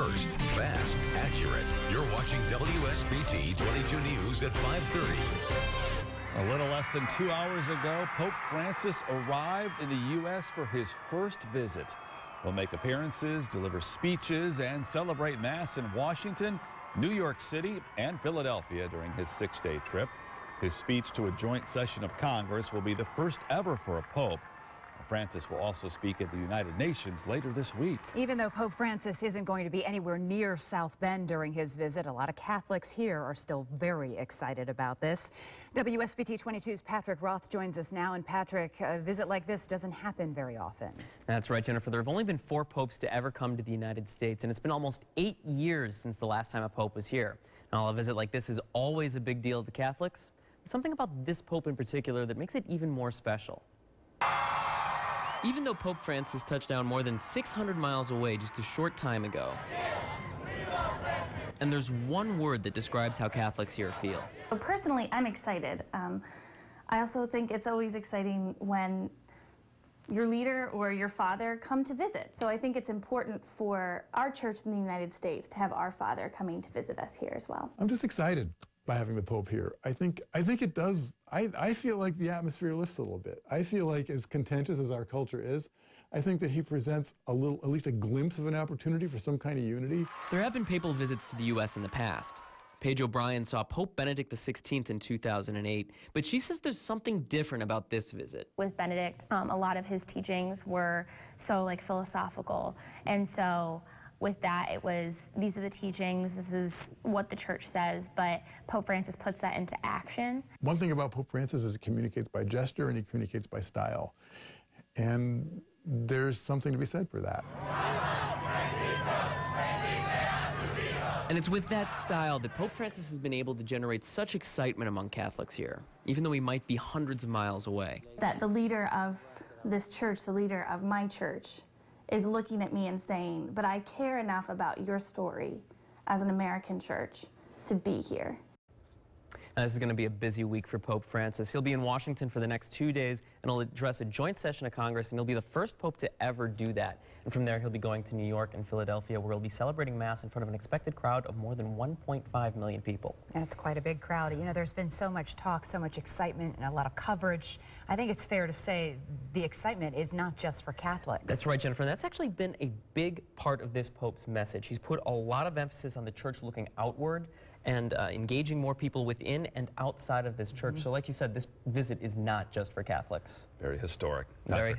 First, fast, accurate. You're watching WSBT-22 News at 5:30. A little less than 2 hours ago, Pope Francis arrived in the U.S. for his first visit. He'll make appearances, deliver speeches, and celebrate Mass in Washington, New York City, and Philadelphia during his 6-day trip. His speech to a joint session of Congress will be the first ever for a pope. Francis will also speak at the United Nations later this week. Even though Pope Francis isn't going to be anywhere near South Bend during his visit, a lot of Catholics here are still very excited about this. WSBT 22's Patrick Roth joins us now. And Patrick, a visit like this doesn't happen very often. That's right, Jennifer. There have only been 4 popes to ever come to the United States, and it's been almost 8 years since the last time a pope was here. Now, a visit like this is always a big deal to Catholics. Something about this pope in particular that makes it even more special. Even though Pope Francis touched down more than 600 miles away just a short time ago. And there's one word that describes how Catholics here feel. Personally, I'm excited. I also think it's always exciting when your leader or your father come to visit. So I think it's important for our church in the United States to have our father coming to visit us here as well. I'm just excited by having the Pope here. I think it does. I feel like the atmosphere lifts a little bit. I feel like, as contentious as our culture is, I think that he presents at least a glimpse of an opportunity for some kind of unity. There have been papal visits to the U.S. in the past. Paige O'Brien saw Pope Benedict XVI in 2008, but she says there's something different about this visit. With Benedict, a lot of his teachings were so philosophical, and so with that, it was, these are the teachings, this is what the church says, but Pope Francis puts that into action. One thing about Pope Francis is he communicates by gesture and he communicates by style. And there's something to be said for that. And it's with that style that Pope Francis has been able to generate such excitement among Catholics here, even though he might be hundreds of miles away. That the leader of this church, the leader of my church, is looking at me and saying, but I care enough about your story as an American church to be here. Now, this is going to be a busy week for Pope Francis. He'll be in Washington for the next 2 days, and he'll address a joint session of Congress, and he'll be the first pope to ever do that. And from there, he'll be going to New York and Philadelphia, where he'll be celebrating Mass in front of an expected crowd of more than 1.5 million people. That's quite a big crowd. You know, there's been so much talk, so much excitement, and a lot of coverage. I think it's fair to say the excitement is not just for Catholics. That's right, Jennifer. And that's actually been a big part of this pope's message. He's put a lot of emphasis on the church looking outward and engaging more people within and outside of this church. So like you said, this visit is not just for Catholics. Very historic. Very